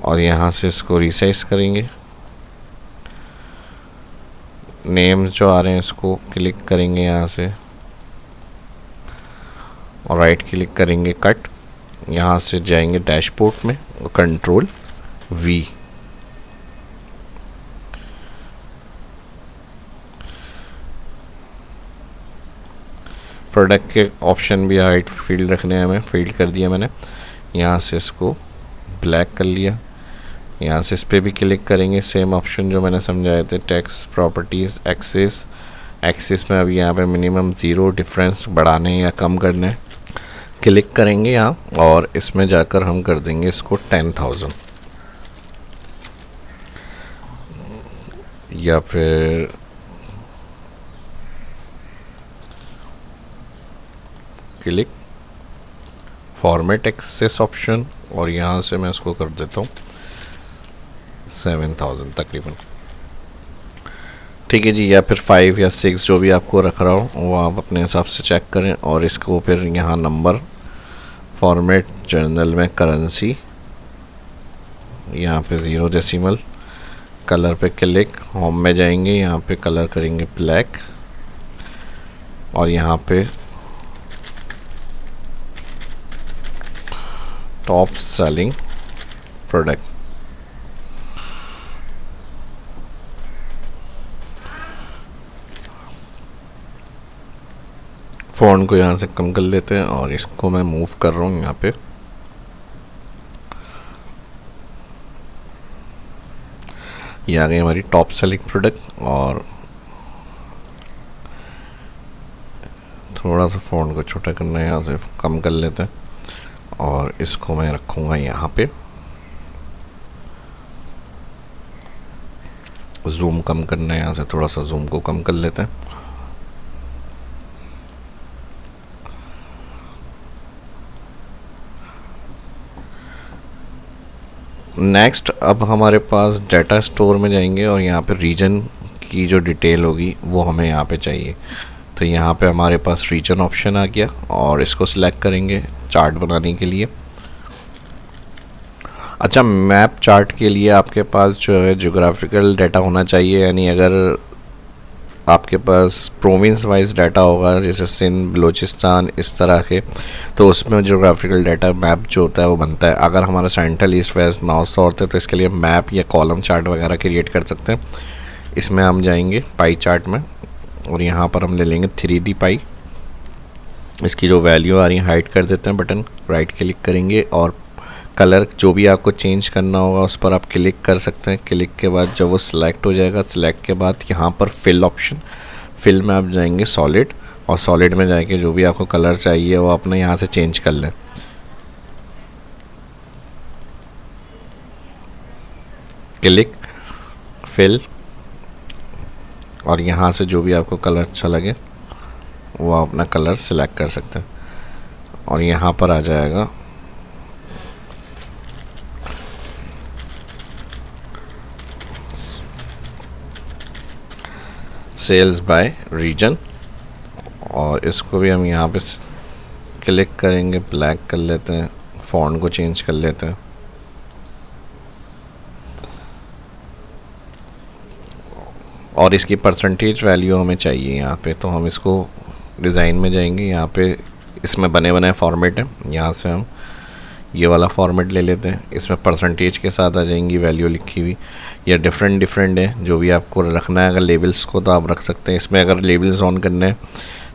और यहाँ से इसको रिसाइज करेंगे। नेम्स जो आ रहे हैं इसको क्लिक करेंगे यहाँ से, और राइट क्लिक करेंगे कट। यहाँ से जाएंगे डैशबोर्ड में, कंट्रोल V। प्रोडक्ट के ऑप्शन भी हाइट फील्ड रखने हैं हमें, फील्ड कर दिया मैंने। यहाँ से इसको ब्लैक कर लिया। यहाँ से इस पर भी क्लिक करेंगे, सेम ऑप्शन जो मैंने समझाए थे, टेक्स्ट, प्रॉपर्टीज़, एक्सेस में अभी यहाँ पे मिनिमम 0, डिफरेंस बढ़ाने या कम करने, क्लिक करेंगे यहाँ। और इसमें जाकर हम कर देंगे इसको 10,000, या फिर क्लिक फॉर्मेट एक्सेस ऑप्शन, और यहाँ से मैं इसको कर देता हूँ 7,000 तकरीबन, ठीक है जी। या फिर 5 या 6 जो भी आपको रख रहा हो वो आप अपने हिसाब से चेक करें। और इसको फिर यहाँ नंबर, फॉर्मेट जर्नल में करेंसी, यहाँ पे 0 डेसिमल, कलर पे क्लिक, होम में जाएंगे, यहाँ पे कलर करेंगे ब्लैक, और यहाँ पे टॉप सेलिंग प्रोडक्ट, फ़ॉन्ट को यहाँ से कम कर लेते हैं और इसको मैं मूव कर रहा हूँ यहाँ पे। ये आ गई हमारी टॉप सेलिंग प्रोडक्ट। और थोड़ा सा फ़ॉन्ट को छोटा करना है, यहाँ से कम कर लेते हैं, और इसको मैं रखूँगा यहाँ पे। जूम कम करना है, यहाँ से थोड़ा सा जूम को कम कर लेते हैं। नेक्स्ट अब हमारे पास डाटा स्टोर में जाएंगे, और यहाँ पे रीजन की जो डिटेल होगी वो हमें यहाँ पे चाहिए। तो यहाँ पे हमारे पास रीजन ऑप्शन आ गया, और इसको सिलेक्ट करेंगे चार्ट बनाने के लिए। अच्छा, मैप चार्ट के लिए आपके पास जो है ज्योग्राफिकल डाटा होना चाहिए, यानी अगर आपके पास प्रोविंस वाइज डाटा होगा जैसे सिंध, बलूचिस्तान, इस तरह के, तो उसमें ज्योग्राफिकल डाटा मैप जो होता है वो बनता है। अगर हमारा central, east, west, north, south है तो इसके लिए मैप या कॉलम चार्ट वगैरह क्रिएट कर सकते हैं। इसमें हम जाएंगे पाई चार्ट में, और यहाँ पर हम ले लेंगे 3D पाई। इसकी जो वैल्यू आ रही है हाइड कर देते हैं, बटन राइट क्लिक करेंगे, और कलर जो भी आपको चेंज करना होगा उस पर आप क्लिक कर सकते हैं। क्लिक के बाद जब वो सिलेक्ट हो जाएगा, सिलेक्ट के बाद यहाँ पर फिल ऑप्शन, फिल में आप जाएंगे सॉलिड, और सॉलिड में जाके जो भी आपको कलर चाहिए वो अपने यहाँ से चेंज कर लें। क्लिक फिल, और यहाँ से जो भी आपको कलर अच्छा लगे वो अपना कलर सिलेक्ट कर सकते हैं। और यहाँ पर आ जाएगा सेल्स बाय रीजन, और इसको भी हम यहाँ पे क्लिक करेंगे, ब्लैक कर लेते हैं, फॉन्ट को चेंज कर लेते हैं। और इसकी परसेंटेज वैल्यू हमें चाहिए यहाँ पे, तो हम इसको डिज़ाइन में जाएंगे, यहाँ पे इसमें बने बनाए फॉर्मेट है, यहाँ से हम ये वाला फॉर्मेट ले लेते हैं। इसमें परसेंटेज के साथ आ जाएंगी वैल्यू लिखी हुई, या डिफरेंट है जो भी आपको रखना है। अगर लेबल्स को तो आप रख सकते हैं, इसमें अगर लेबल्स ऑन करने हैं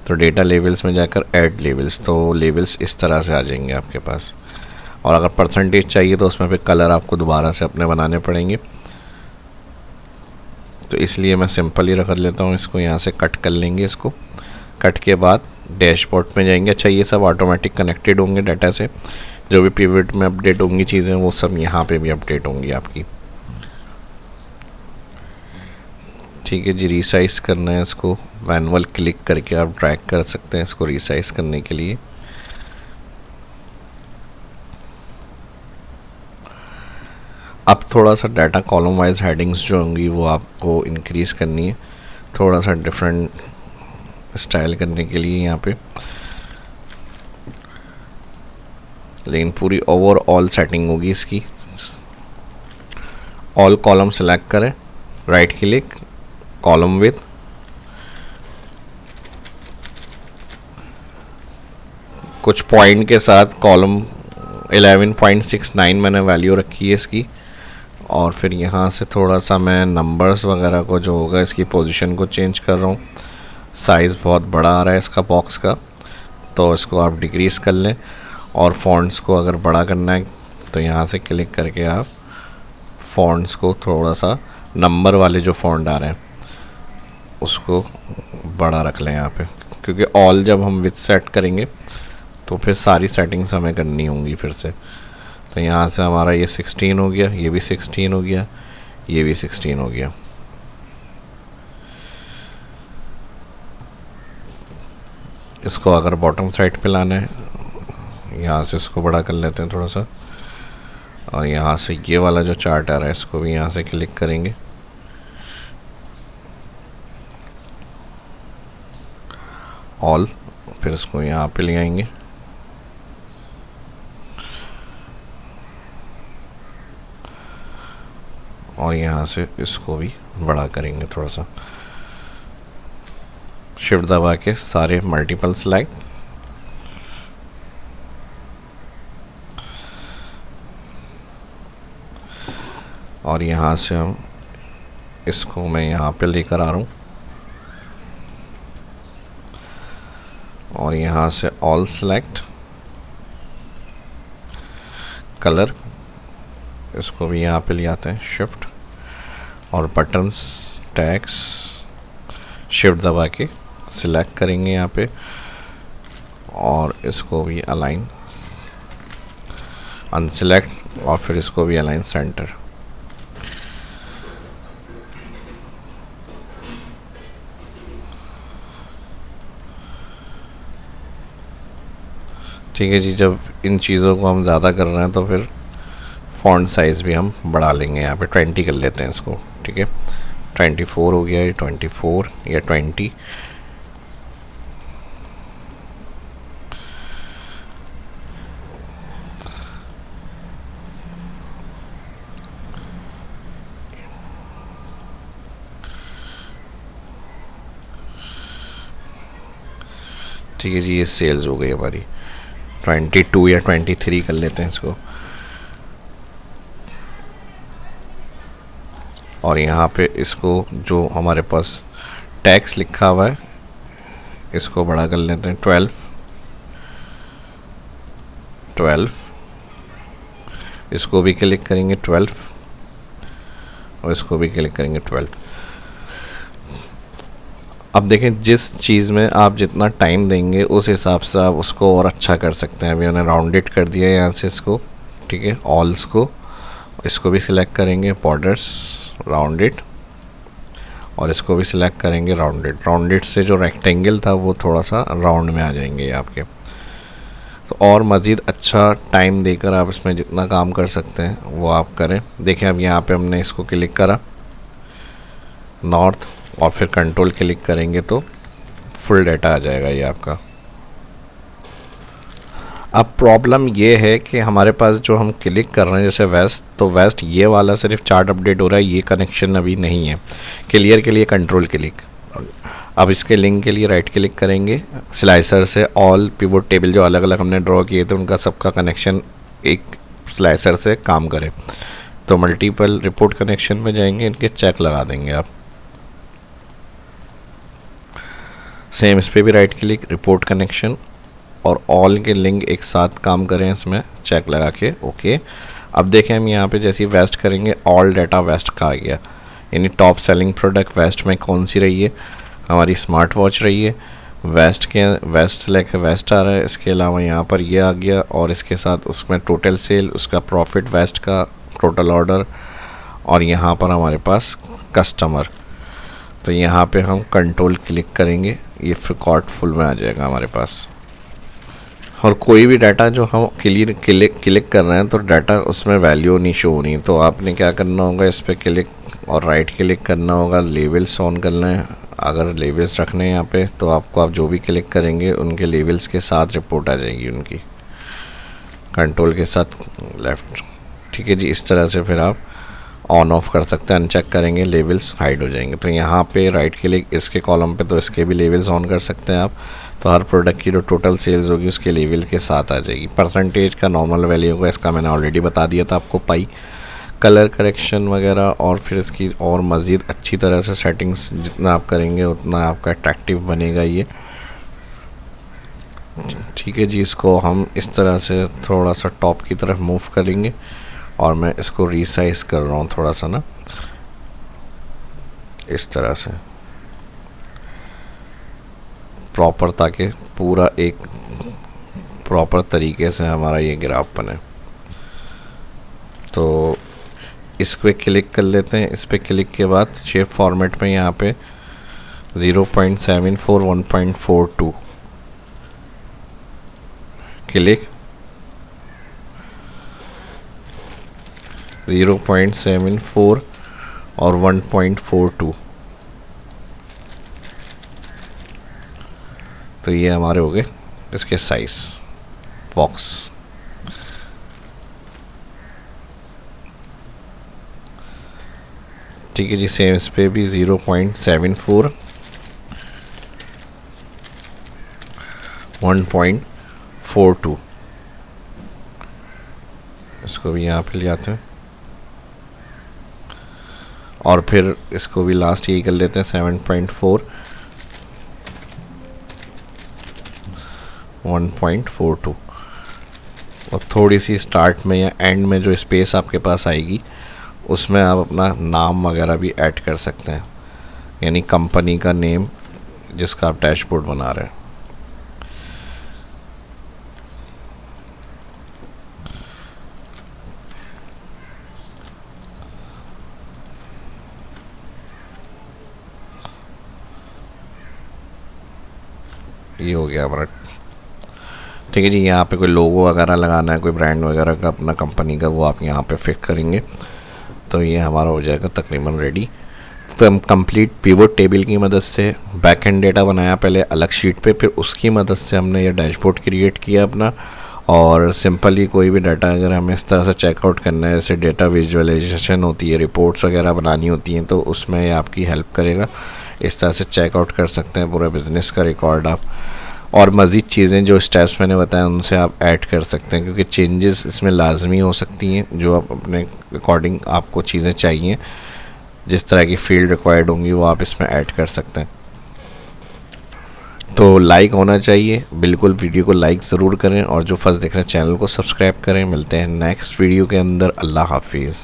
तो डेटा लेबल्स में जाकर ऐड लेबल्स, तो लेबल्स इस तरह से आ जाएंगे आपके पास। और अगर परसेंटेज चाहिए तो उसमें फिर कलर आपको दोबारा से अपने बनाने पड़ेंगे, तो इसलिए मैं सिंपल ही रख लेता हूँ। इसको यहाँ से कट कर लेंगे, इसको कट के बाद डैशबोर्ड में जाएंगे। अच्छा, ये सब ऑटोमेटिक कनेक्टेड होंगे डाटा से, जो भी पिवट में अपडेट होंगी चीज़ें वो सब यहाँ पे भी अपडेट होंगी आपकी। ठीक है जी, रीसाइज करना है इसको, मैनुअल क्लिक करके आप ड्रैग कर सकते हैं इसको रीसाइज करने के लिए। अब थोड़ा सा डाटा कॉलम वाइज हेडिंग्स जो होंगी वो आपको इंक्रीज करनी है, थोड़ा सा डिफरेंट स्टाइल करने के लिए यहाँ पे। लेकिन पूरी ओवरऑल सेटिंग होगी इसकी। ऑल कॉलम सेलेक्ट करें, राइट क्लिक, कॉलम विद, कुछ पॉइंट के साथ कॉलम 11.69 मैंने वैल्यू रखी है इसकी। और फिर यहाँ से थोड़ा सा मैं नंबर्स वगैरह को जो होगा इसकी पोजीशन को चेंज कर रहा हूँ। साइज़ बहुत बड़ा आ रहा है इसका बॉक्स का, तो इसको आप डिक्रीज़ कर लें। और फॉन्ट्स को अगर बड़ा करना है तो यहाँ से क्लिक करके आप फॉन्ट्स को थोड़ा सा नंबर वाले जो फॉन्ट आ रहे हैं उसको बड़ा रख लें यहाँ पे, क्योंकि ऑल जब हम विथ सेट करेंगे तो फिर सारी सेटिंग्स हमें करनी होंगी फिर से। तो यहाँ से हमारा ये 16 हो गया, ये भी 16 हो गया, ये भी 16 हो गया। इसको अगर बॉटम साइड पे लाना है, यहाँ से इसको बड़ा कर लेते हैं थोड़ा सा। और यहाँ से ये वाला जो चार्ट आ रहा है इसको भी यहाँ से क्लिक करेंगे, ऑल, फिर इसको यहाँ पे ले आएंगे। और यहाँ से इसको भी बड़ा करेंगे थोड़ा सा, शिफ्ट दबा के सारे मल्टीपल सेलेक्ट। और यहाँ से हम इसको मैं यहाँ पे लेकर आ रहा हूँ, और यहाँ से ऑल सेलेक्ट, कलर, इसको भी यहाँ पे ले आते हैं शिफ्ट, और बटन्स टैग्स शिफ्ट दबा के सिलेक्ट करेंगे यहाँ पे, और इसको भी अलाइन अनसेलेक्ट, और फिर इसको भी अलाइन सेंटर। ठीक है जी, जब इन चीज़ों को हम ज़्यादा कर रहे हैं तो फिर फॉन्ट साइज़ भी हम बढ़ा लेंगे। यहाँ पे 20 कर लेते हैं इसको। ठीक है, 24 हो गया, 24 या 20। ठीक है जी, ये सेल्स हो गई हमारी। 22 या 23 कर लेते हैं इसको। और यहाँ पे इसको जो हमारे पास टैक्स लिखा हुआ है इसको बड़ा कर लेते हैं, 12। इसको भी क्लिक करेंगे 12, और इसको भी क्लिक करेंगे 12। अब देखें, जिस चीज़ में आप जितना टाइम देंगे उस हिसाब से आप उसको और अच्छा कर सकते हैं। अभी मैंने राउंडेड कर दिया है यहाँ से इसको। ठीक है, ऑल्स को, इसको भी सिलेक्ट करेंगे, बॉर्डर्स राउंडेड, और इसको भी सिलेक्ट करेंगे राउंडेड। राउंडेड से जो रेक्टेंगल था वो थोड़ा सा राउंड में आ जाएंगे आपके। तो और मज़ीद अच्छा टाइम देकर आप इसमें जितना काम कर सकते हैं वो आप करें। देखें, अब यहाँ पे हमने इसको क्लिक करा, नॉर्थ, और फिर कंट्रोल क्लिक करेंगे तो फुल डाटा आ जाएगा ये आपका। अब प्रॉब्लम ये है कि हमारे पास जो हम क्लिक कर रहे हैं जैसे वेस्ट, तो वेस्ट ये वाला सिर्फ चार्ट अपडेट हो रहा है, ये कनेक्शन अभी नहीं है। क्लियर के लिए कंट्रोल क्लिक। अब इसके लिंक के लिए राइट क्लिक करेंगे, स्लाइसर से ऑल पिवोट टेबल जो अलग अलग हमने ड्रॉ किए थे उनका सबका कनेक्शन एक स्लाइसर से काम करे। तो मल्टीपल रिपोर्ट कनेक्शन में जाएंगे, इनके चेक लगा देंगे आप। सेम इस पर भी राइट क्लिक, रिपोर्ट कनेक्शन और ऑल के लिंक एक साथ काम करें, इसमें चेक लगा के ओके। अब देखें हम यहाँ पे जैसे वेस्ट करेंगे ऑल डाटा वेस्ट का आ गया, यानी टॉप सेलिंग प्रोडक्ट वेस्ट में कौन सी रही है, हमारी स्मार्ट वॉच रही है। वेस्ट के वेस्ट सेलेक्ट वेस्ट आ रहा है, इसके अलावा यहाँ पर ये आ गया और इसके साथ उसमें टोटल सेल, उसका प्रॉफिट वेस्ट का, टोटल ऑर्डर और यहाँ पर हमारे पास कस्टमर। तो यहाँ पे हम कंट्रोल क्लिक करेंगे, ये रिकॉर्ड फुल में आ जाएगा हमारे पास। और कोई भी डाटा जो हम क्लिक कर रहे हैं तो डाटा उसमें वैल्यू नहीं शो होनी, तो आपने क्या करना होगा, इस पर क्लिक और राइट क्लिक करना होगा, लेवल्स ऑन करना है। अगर लेवल्स रखने हैं यहाँ पे तो आपको आप जो भी क्लिक करेंगे उनके लेवल्स के साथ रिपोर्ट आ जाएगी उनकी, कंट्रोल के साथ लेफ़्ट। ठीक है जी, इस तरह से फिर आप ऑन ऑफ कर सकते हैं, अनचेक करेंगे लेवल्स हाइड हो जाएंगे। तो यहाँ पे राइट क्लिक इसके कॉलम पे तो इसके भी लेवल्स ऑन कर सकते हैं आप। तो हर प्रोडक्ट की जो टोटल सेल्स होगी उसके लेवल के साथ आ जाएगी। परसेंटेज का नॉर्मल वैल्यू होगा, इसका मैंने ऑलरेडी बता दिया था आपको, पाई। कलर करेक्शन वगैरह और फिर इसकी और मज़ीद अच्छी तरह से सेटिंग्स जितना आप करेंगे उतना आपका अट्रैक्टिव बनेगा ये। ठीक है जी, इसको हम इस तरह से थोड़ा सा टॉप की तरफ मूव करेंगे और मैं इसको रीसाइज कर रहा हूँ थोड़ा सा ना, इस तरह से प्रॉपर, ताकि पूरा एक प्रॉपर तरीके से हमारा ये ग्राफ बने। तो इस पर क्लिक कर लेते हैं, इस पर क्लिक के बाद शेप फॉर्मेट में यहाँ पे 0.74 1.42 क्लिक, 0.74 और 1.42। तो ये हमारे हो गए इसके साइज बॉक्स। ठीक है जी, सेम इस पे भी 0.74 1.42 इसको भी यहाँ पे ले आते हैं और फिर इसको भी लास्ट यही कर लेते हैं 7.4 1.42 और थोड़ी सी स्टार्ट में या एंड में जो स्पेस आपके पास आएगी उसमें आप अपना नाम वगैरह भी ऐड कर सकते हैं, यानी कंपनी का नेम जिसका आप डैशबोर्ड बना रहे हैं। ये हो गया हमारा। ठीक है जी, यहाँ पे कोई लोगो वगैरह लगाना है, कोई ब्रांड वगैरह का अपना कंपनी का, वो आप यहाँ पे फिट करेंगे। तो ये हमारा हो जाएगा तकरीबन रेडी। तो हम कंप्लीट पिवोट टेबल की मदद से बैक एंड डेटा बनाया पहले अलग शीट पे, फिर उसकी मदद से हमने ये डैशबोर्ड क्रिएट किया अपना। और सिंपली कोई भी डाटा अगर हमें इस तरह से चेकआउट करना है, जैसे डेटा विजुअलाइजेशन होती है, रिपोर्ट्स वगैरह बनानी होती हैं, तो उसमें ये आपकी हेल्प करेगा। इस तरह से चेकआउट कर सकते हैं पूरा बिज़नेस का रिकॉर्ड आप। और मज़ीद चीज़ें जो स्टेप्स मैंने बताया उनसे आप ऐड कर सकते हैं, क्योंकि चेंजेस इसमें लाजमी हो सकती हैं, जो आप अपने अकॉर्डिंग आपको चीज़ें चाहिए, जिस तरह की फील्ड रिक्वायर्ड होंगी वो आप इसमें ऐड कर सकते हैं। तो लाइक होना चाहिए, बिल्कुल वीडियो को लाइक ज़रूर करें और जो फर्स्ट देख रहे हैं चैनल को सब्सक्राइब करें। मिलते हैं नेक्स्ट वीडियो के अंदर। अल्लाह हाफिज़।